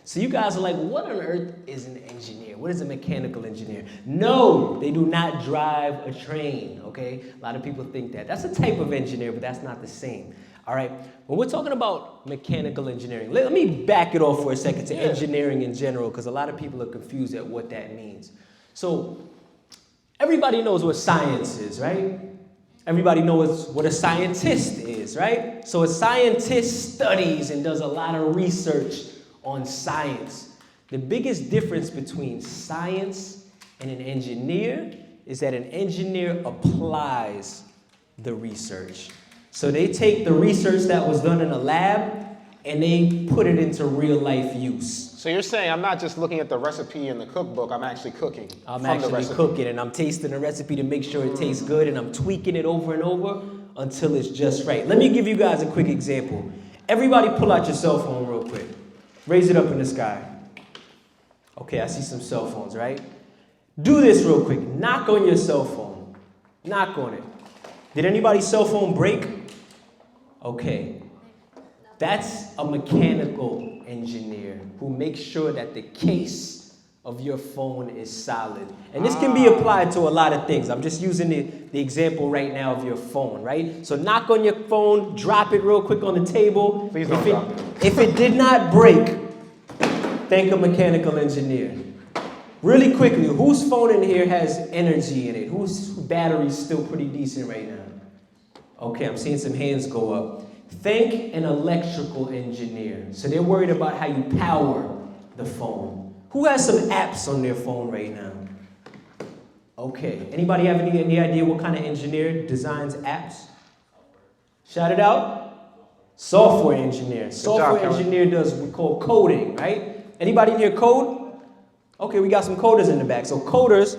So you guys are like, what on earth is an engineer? What is a mechanical engineer? No, they do not drive a train, okay? A lot of people think that. That's a type of engineer, but that's not the same. All right, when we're talking about mechanical engineering, let me back it off for a second to engineering in general, because a lot of people are confused at what that means. So everybody knows what science is, right? Everybody knows what a scientist is, right? So a scientist studies and does a lot of research on science. The biggest difference between science and an engineer is that an engineer applies the research. So they take the research that was done in a lab and they put it into real life use. So you're saying I'm not just looking at the recipe in the cookbook, I'm actually cooking I'm actually cooking and I'm tasting the recipe to make sure it tastes good, and I'm tweaking it over and over until it's just right. Let me give you guys a quick example. Everybody pull out your cell phone real quick. Raise it up in the sky. Okay, I see some cell phones, right? Do this real quick. Knock on your cell phone. Knock on it. Did anybody's cell phone break? Okay. That's a mechanical engineer who makes sure that the case of your phone is solid. And this can be applied to a lot of things. I'm just using the example right now of your phone, right? So knock on your phone, drop it real quick on the table. Please don't drop it. If it did not break, thank a mechanical engineer. Really quickly, whose phone in here has energy in it? Whose battery's still pretty decent right now? Okay, I'm seeing some hands go up. Thank an electrical engineer. So they're worried about how you power the phone. Who has some apps on their phone right now? Okay, anybody have any idea what kind of engineer designs apps? Shout it out. Software engineer. Software engineer does what we call coding, right? Anybody in here code? Okay, we got some coders in the back. So coders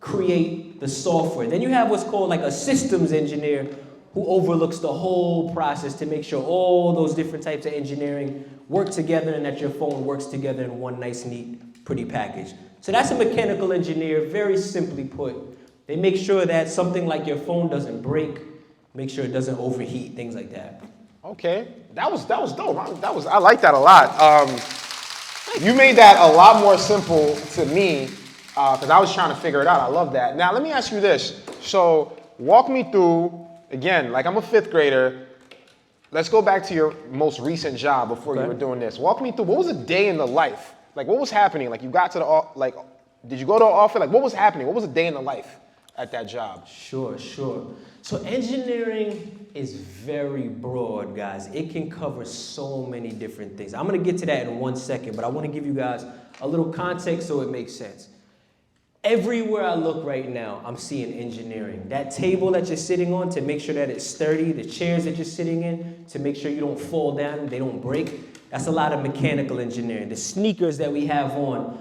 create the software. Then you have what's called like a systems engineer who overlooks the whole process to make sure all those different types of engineering work together and that your phone works together in one nice, neat, pretty package. So that's a mechanical engineer, very simply put. They make sure that something like your phone doesn't break, make sure it doesn't overheat, things like that. Okay, that was dope. I like that a lot. You made that a lot more simple to me because I was trying to figure it out. I love that. Now let me ask you this. So walk me through, again, like I'm a fifth grader. Let's go back to your most recent job before you were doing this. Walk me through, what was a day in the life? Like what was happening? Like you got to the, did you go to the office? Like what was happening? What was a day in the life at that job? Sure. So engineering is very broad, guys. It can cover so many different things. I'm gonna get to that in 1 second, but I wanna give you guys a little context so it makes sense. Everywhere I look right now, I'm seeing engineering. That table that you're sitting on to make sure that it's sturdy, the chairs that you're sitting in to make sure you don't fall down, they don't break. That's a lot of mechanical engineering. The sneakers that we have on,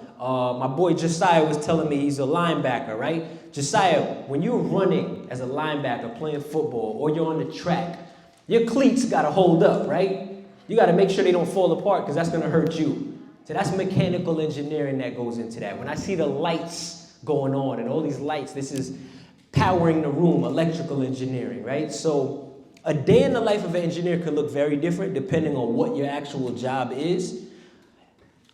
my boy Josiah was telling me he's a linebacker, right? Josiah, when you're running as a linebacker playing football or you're on the track, your cleats gotta hold up, right? You gotta make sure they don't fall apart because that's gonna hurt you. So that's mechanical engineering that goes into that. When I see the lights going on and all these lights, this is powering the room, electrical engineering, right? So a day in the life of an engineer could look very different depending on what your actual job is.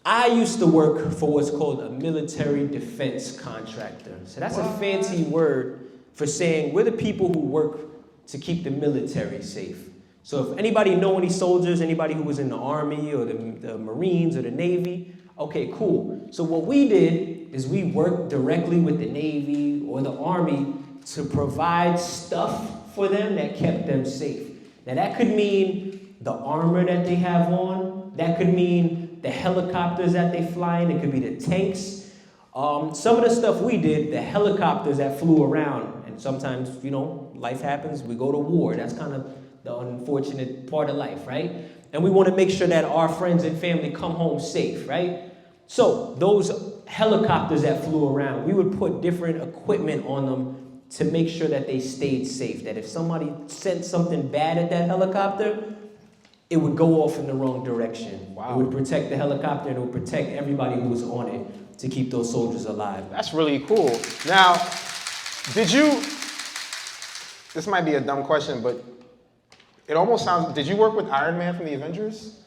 I used to work for what's called a military defense contractor. So that's a fancy word for saying we're the people who work to keep the military safe. So if anybody know any soldiers, anybody who was in the Army or the Marines or the Navy, okay, cool. So what we did is we worked directly with the Navy or the Army to provide stuff for them that kept them safe. Now that could mean the armor that they have on. That could mean the helicopters that they fly in. It could be the tanks. Some of the stuff we did, the helicopters that flew around. And sometimes, you know, life happens. We go to war. That's kind of the unfortunate part of life, right? And we want to make sure that our friends and family come home safe, right? So those helicopters that flew around, we would put different equipment on them to make sure that they stayed safe. That if somebody sent something bad at that helicopter, it would go off in the wrong direction. Wow. It would protect the helicopter and it would protect everybody who was on it to keep those soldiers alive. That's really cool. Now, this might be a dumb question, but it almost sounds, did you work with Iron Man from the Avengers?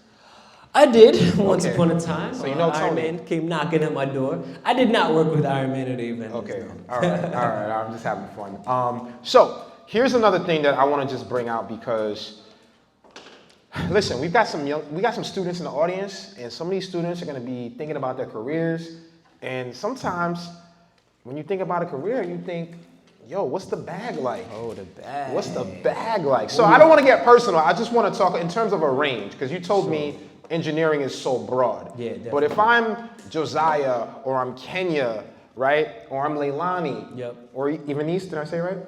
I did once Okay. upon a time. So you know Iron Tony. Man came knocking at my door. I did not work with Iron Man at the event. Okay, no. all right, I'm just having fun. So here's another thing that I want to just bring out because, listen, we got some students in the audience, and some of these students are going to be thinking about their careers, and sometimes when you think about a career, you think, yo, what's the bag like? Oh, the bag. What's the bag like? So I don't want to get personal. I just want to talk in terms of a range because you told me engineering is so broad. Yeah, But if I'm Josiah or I'm Kenya, right? Or I'm Leilani. Yep. Or Evaniste, did I say it right?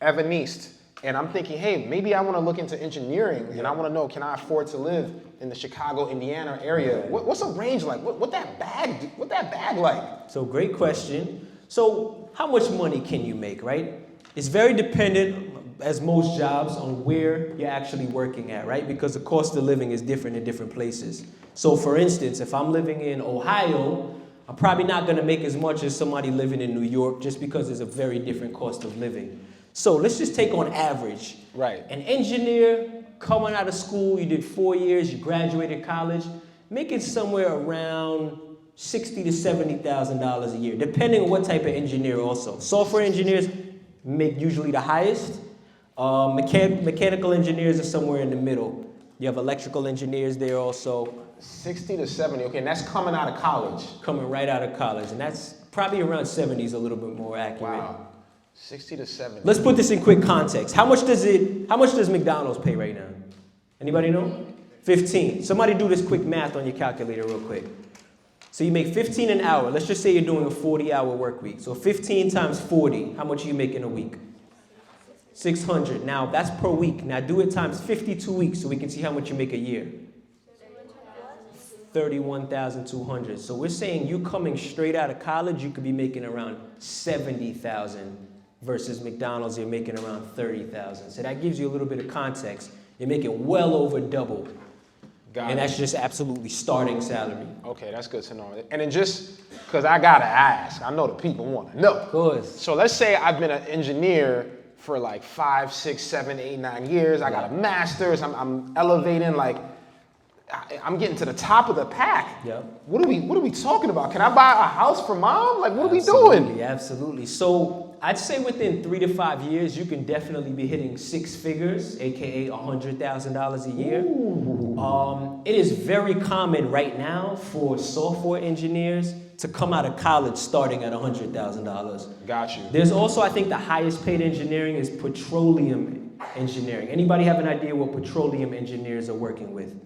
Evaniste. And I'm thinking, hey, maybe I want to look into engineering and I want to know, can I afford to live in the Chicago, Indiana area? What's a range like? What that bag like? So great question. So how much money can you make, right? It's very dependent, as most jobs, on where you're actually working at, right? Because the cost of living is different in different places. So for instance, if I'm living in Ohio, I'm probably not gonna make as much as somebody living in New York just because there's a very different cost of living. So let's just take on average. Right. An engineer coming out of school, you did 4 years, you graduated college, making somewhere around $60,000 to $70,000 a year, depending on what type of engineer also. Software engineers make usually the highest. Mechanical engineers are somewhere in the middle. You have electrical engineers there also. 60 to 70, okay, and that's coming out of college. Coming right out of college, and that's probably around 70 is a little bit more accurate. Wow. 60 to 70. Let's put this in quick context. How much does McDonald's pay right now? Anybody know? 15. Somebody do this quick math on your calculator real quick. So you make 15 an hour. Let's just say you're doing a 40-hour work week. So 15 times 40, how much are you making a week? 600. Now that's per week. Now do it times 52 weeks so we can see how much you make a year. 31,200. So we're saying you coming straight out of college, you could be making around 70,000 versus McDonald's, you're making around 30,000. So that gives you a little bit of context. You're making well over double. And that's just absolutely starting salary. Okay, that's good to know. And then just because I gotta ask, I know the people want to know. Of course. So let's say I've been an engineer for like 5, 6, 7, 8, 9 years. I got a master's. I'm elevating. Like I'm getting to the top of the pack. Yep. What are we talking about? Can I buy a house for mom? Like what are we doing? Absolutely, absolutely. So I'd say within 3 to 5 years, you can definitely be hitting 6 figures, aka $100,000 a year. It is very common right now for software engineers to come out of college starting at $100,000. Got you. There's also, I think, the highest paid engineering is petroleum engineering. Anybody have an idea what petroleum engineers are working with?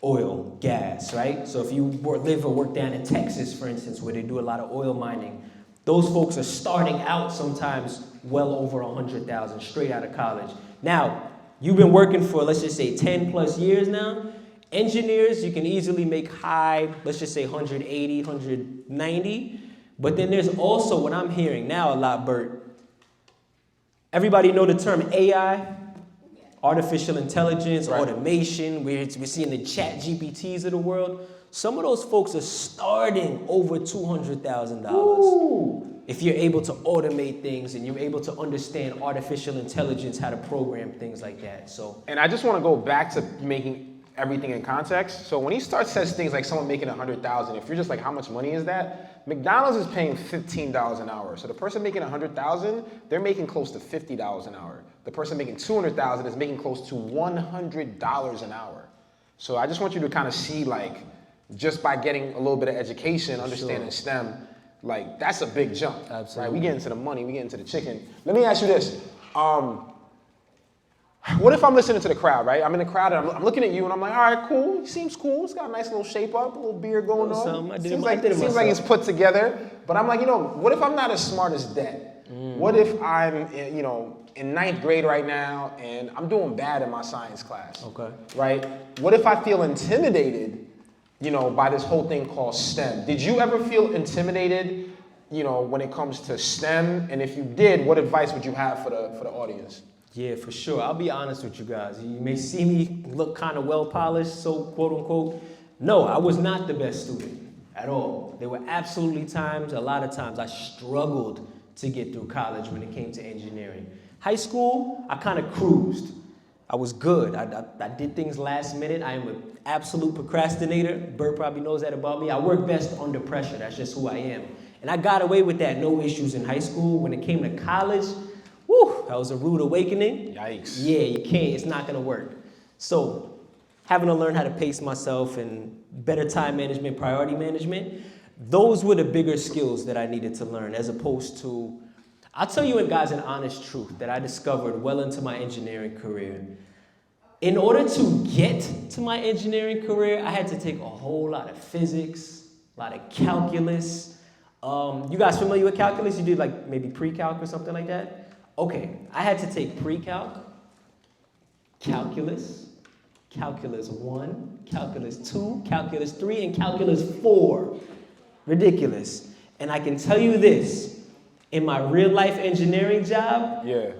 Oil, gas, right? So if you live or work down in Texas, for instance, where they do a lot of oil mining, those folks are starting out sometimes well over 100,000 straight out of college. Now, you've been working for, let's just say, 10 plus years now. Engineers, you can easily make high, let's just say 180, 190. But then there's also what I'm hearing now a lot, Bert. Everybody know the term AI? Artificial intelligence, right. Automation, we're seeing the chat GPTs of the world. Some of those folks are starting over $200,000. If you're able to automate things and you're able to understand artificial intelligence, how to program things like that. So, and I just want to go back to making everything in context. So when he says things like someone making 100,000, if you're just like, how much money is that? McDonald's is paying $15 an hour. So the person making 100,000, they're making close to $50 an hour. The person making 200,000 is making close to $100 an hour. So I just want you to kind of see, like, just by getting a little bit of education, understanding STEM, like that's a big jump. Absolutely. Right? We get into the money, we get into the chicken. Let me ask you this. What if I'm listening to the crowd, right? I'm in the crowd and I'm looking at you and I'm like, all right, cool. He seems cool. He's got a nice little shape up, a little beard going on. Seems like he's put together. But I'm like, what if I'm not as smart as Dad? What if I'm, in 9th grade right now and I'm doing bad in my science class? okay. Right? What if I feel intimidated, by this whole thing called STEM? Did you ever feel intimidated, when it comes to STEM? And if you did, what advice would you have for the audience? Yeah, for sure. I'll be honest with you guys. You may see me look kind of well-polished, so quote unquote. No, I was not the best student at all. There were absolutely a lot of times I struggled to get through college when it came to engineering. High school, I kind of cruised. I was good. I did things last minute. I am an absolute procrastinator. Bert probably knows that about me. I work best under pressure. That's just who I am. And I got away with that, no issues in high school. When it came to college, whew, that was a rude awakening. Yikes. Yeah, you can't. It's not going to work. So having to learn how to pace myself and better time management, priority management, those were the bigger skills that I needed to learn as opposed to, I'll tell you guys an honest truth that I discovered well into my engineering career. In order to get to my engineering career, I had to take a whole lot of physics, a lot of calculus. You guys familiar with calculus? You did like maybe pre-calc or something like that? Okay, I had to take pre-calc, calculus, calculus 1, calculus 2, calculus 3, and calculus 4. Ridiculous. And I can tell you this, in my real life engineering job, Yeah.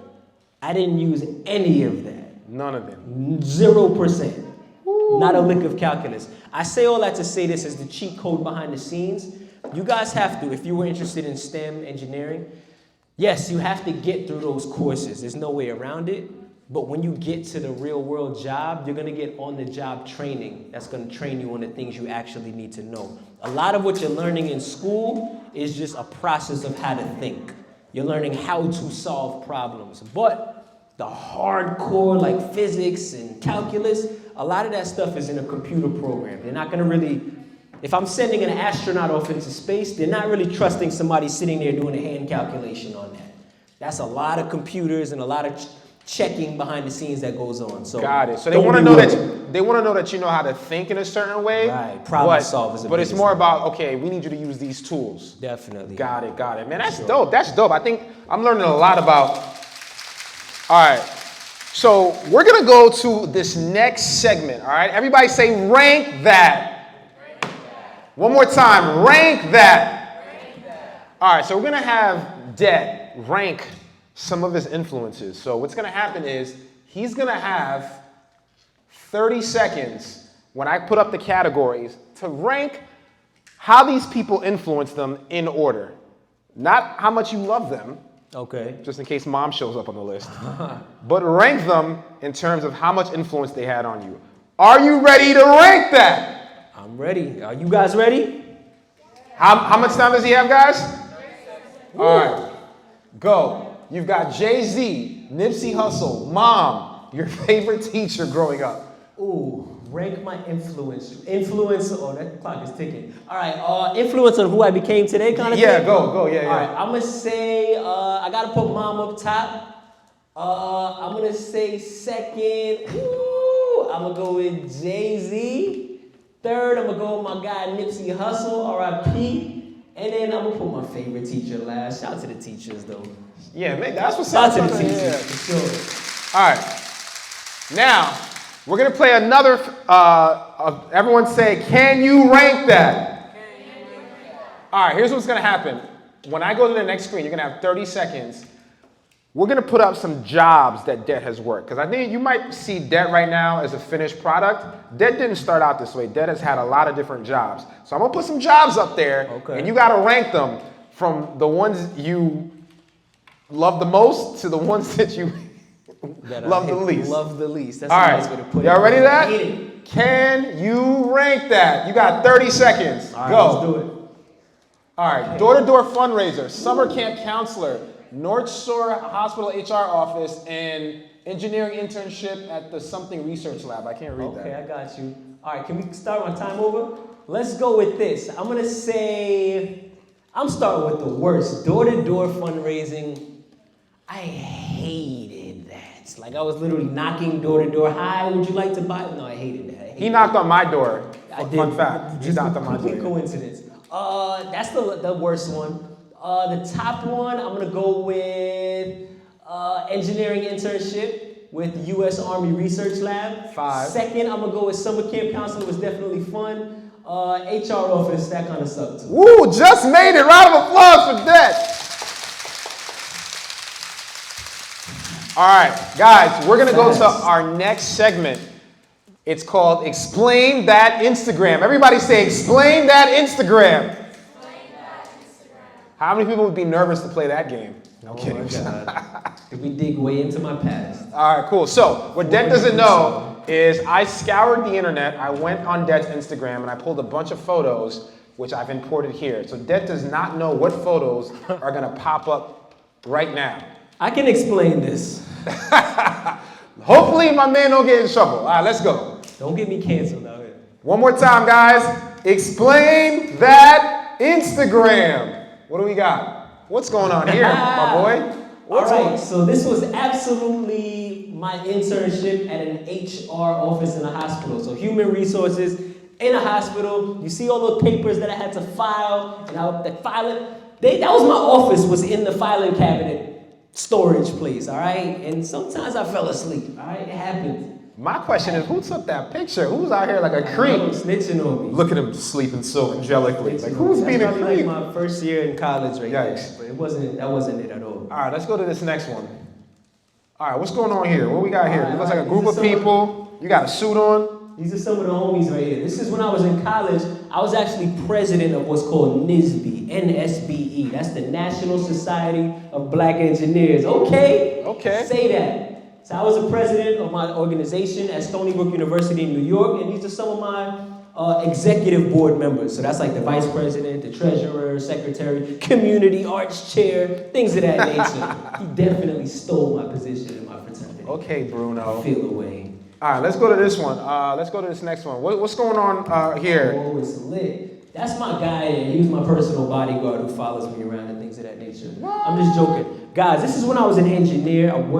I didn't use any of that. None of them. 0%. Not a lick of calculus. I say all that to say this as the cheat code behind the scenes. You guys have to, if you were interested in STEM engineering, yes, you have to get through those courses. There's no way around it. But when you get to the real world job, you're going to get on the job training. That's going to train you on the things you actually need to know. A lot of what you're learning in school is just a process of how to think. You're learning how to solve problems. But the hardcore like physics and calculus, a lot of that stuff is in a computer program. They're not going to really, if I'm sending an astronaut off into space, they're not really trusting somebody sitting there doing a hand calculation on that. That's a lot of computers and a lot of checking behind the scenes that goes on. So got it. So they want to know that you know how to think in a certain way. Right. Problem solve is a But it's biggest more thing. about, okay, we need you to use these tools. Definitely. Got it. Man, that's dope. That's dope. I think I'm learning a lot about. All right. So we're going to go to this next segment. All right. Everybody say rank that. One more time. Rank that. All right. So we're going to have Det rank some of his influences. So what's going to happen is he's going to have 30 seconds when I put up the categories to rank how these people influence them in order. Not how much you love them, Okay. just in case mom shows up on the list, but rank them in terms of how much influence they had on you. Are you ready to rank that? I'm ready. Are you guys ready? How much time does he have, guys? All right, go. You've got Jay-Z, Nipsey Hussle, Mom, your favorite teacher growing up. Ooh, rank my influence. Influence, oh, that clock is ticking. All right, influence on who I became today kind of Yeah, thing? go, yeah. All right, I'm going to say, I got to put Mom up top. I'm going to say second, I'm going to go with Jay-Z. Third, I'm going to go with my guy Nipsey Hussle, R.I.P. And then I'm going to put my favorite teacher last. Shout out to the teachers, though. Yeah, man, that's what's Shout up. out to the teachers, Yeah. for sure. All right. Now, we're going to play another, everyone say, can you rank that? All right, here's what's going to happen. When I go to the next screen, you're going to have 30 seconds. We're going to put up some jobs that Det has worked. Because I think you might see Det right now as a finished product. Det didn't start out this way. Det has had a lot of different jobs. So I'm going to put some jobs up there. Okay. And you got to rank them from the ones you love the most to the ones that you That I love the least. Love the least. That's All a right, nice way to put it. y'all ready to I hate that? it. Can you rank that? You got 30 seconds. All right, Go. let's do it. All right, door-to-door fundraiser, summer camp counselor, North Shore Hospital HR office, and engineering internship at the something research lab. I can't read Okay, that. I got you. All right, can we start on time over? Let's go with this. I'm going to say, I'm starting with the worst. Door-to-door fundraising. I hated that. Like, I was literally knocking door-to-door. Hi, would you like to buy? No, I hated that. He knocked on my door. I did. Fun fact. He Just knocked on my complete door. coincidence. That's the worst one. The top one, I'm gonna go with engineering internship with U.S. Army Research Lab. 5. Second, I'm gonna go with summer camp counselor. It was definitely fun. HR office, that kind of sucked too. Woo, just made it. Round of applause for that. All right, guys, we're going to go to our next segment. It's called Explain That Instagram. Everybody say, Explain That Instagram. How many people would be nervous to play that game? Oh kidding. my God. Did we dig way into my past? All right, cool. So what Det doesn't know is I scoured the internet. I went on Det's Instagram and I pulled a bunch of photos, which I've imported here. So Det does not know what photos are gonna pop up right now. I can explain this. Hopefully my man don't get in trouble. All right, let's go. Don't get me canceled out here. One more time, guys. Explain that Instagram. What do we got? What's going on here, my boy? What's All right, on? so this was absolutely my internship at an HR office in a hospital. So human resources in a hospital. You see all those papers that I had to file, and I that filing. That was my office. Was in the filing cabinet storage place. All right, and sometimes I fell asleep. All right, it happened. My question is, who took that picture? Who's out here like a I'm creep? snitching on me. Look at him sleeping so angelically. Like, who's That's being a probably creep? like my first year in college right Yikes. there. But that wasn't it at all. All right, let's go to this next one. All right, what's going on here? What we got here? All right, It looks like a all group right. of This is people. You got a suit on. These are some of the homies right here. This is when I was in college. I was actually president of what's called NSBE, NSBE. That's the National Society of Black Engineers. Okay? Okay. Say that. So I was the president of my organization at Stony Brook University in New York, and these are some of my executive board members. So that's like the vice president, the treasurer, secretary, community arts chair, things of that nature. He definitely stole my position in my fraternity. Okay, Bruno. Feel away. All right, let's go to this one. Let's go to this next one. What's going on here? Oh, it's lit. That's my guy, and he was my personal bodyguard who follows me around and things of that nature. I'm just joking. Guys, this is when I was an engineer. I'm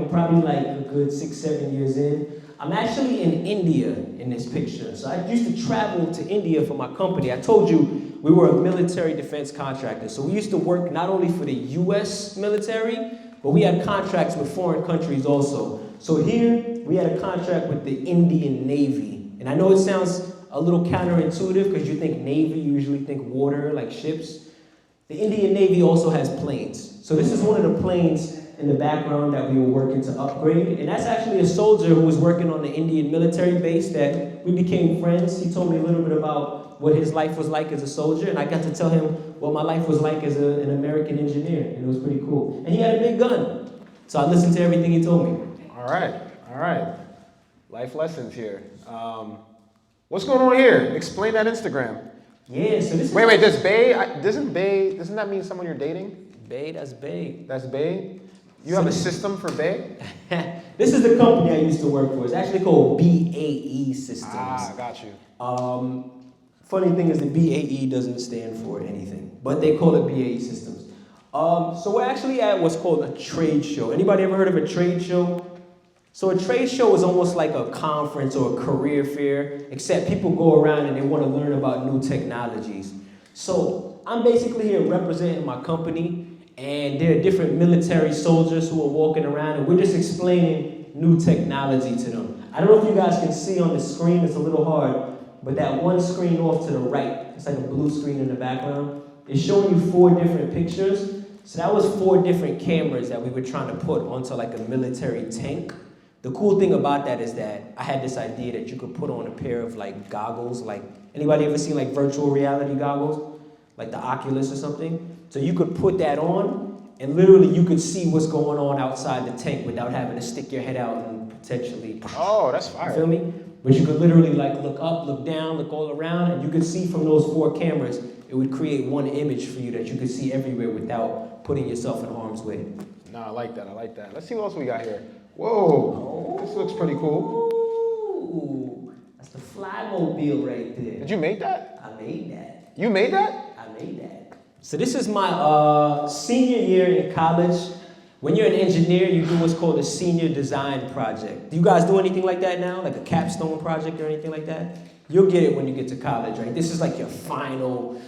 probably like a good 6-7 years in. I'm actually in India in this picture. So I used to travel to India for my company. I told you we were a military defense contractor. So we used to work not only for the US military, but we had contracts with foreign countries also. So here, we had a contract with the Indian Navy. And I know it sounds a little counterintuitive because you think Navy, you usually think water, like ships. The Indian Navy also has planes. So this is one of the planes in the background that we were working to upgrade. And that's actually a soldier who was working on the Indian military base that we became friends. He told me a little bit about what his life was like as a soldier, and I got to tell him what my life was like as an American engineer, and it was pretty cool. And he had a big gun, so I listened to everything he told me. All right. Life lessons here. What's going on here? Explain that Instagram. Yeah, so this is... Wait, doesn't that mean someone you're dating? Bae, that's Bae. That's Bae? You have a system for Bae? This is the company I used to work for. It's actually called BAE Systems. Got you. Funny thing is the BAE doesn't stand for anything, but they call it BAE Systems. So we're actually at what's called a trade show. Anybody ever heard of a trade show? So a trade show is almost like a conference or a career fair, except people go around and they want to learn about new technologies. So I'm basically here representing my company, and there are different military soldiers who are walking around, and we're just explaining new technology to them. I don't know if you guys can see on the screen, it's a little hard, but that one screen off to the right, it's like a blue screen in the background, it's showing you 4 different pictures. So that was 4 different cameras that we were trying to put onto like a military tank. The cool thing about that is that I had this idea that you could put on a pair of like goggles, like anybody ever seen like virtual reality goggles? Like the Oculus or something? So you could put that on and literally you could see what's going on outside the tank without having to stick your head out and potentially... Oh, that's fire. You feel me? But you could literally like look up, look down, look all around, and you could see from those 4 cameras, it would create one image for you that you could see everywhere without putting yourself in harm's way. No, I like that. Let's see what else we got here. Whoa, this looks pretty cool. Ooh, that's the Flymobile right there. Did you make that? I made that. You made that? I made that. So this is my senior year in college. When you're an engineer, you do what's called a senior design project. Do you guys do anything like that now? Like a capstone project or anything like that? You'll get it when you get to college, right? This is like your final,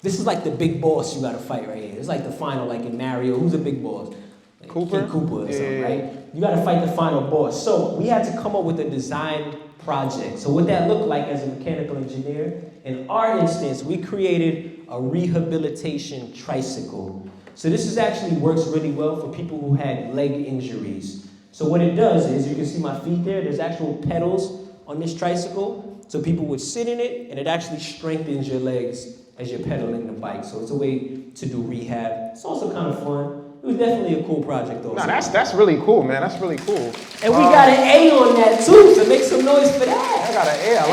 this is like the big boss you gotta fight right here. It's like the final, like in Mario, who's the big boss? Like Cooper? King Cooper or something, Yeah. right? You gotta fight the final boss. So we had to come up with a design project. So what that looked like as a mechanical engineer, in our instance, we created a rehabilitation tricycle. So this actually works really well for people who had leg injuries. So what it does is, you can see my feet there, there's actual pedals on this tricycle. So people would sit in it, and it actually strengthens your legs as you're pedaling the bike. So it's a way to do rehab. It's also kind of fun. It was definitely a cool project, though. No, that's really cool, man. That's really cool. And we got an A on that too, so make some noise for that. I got an A.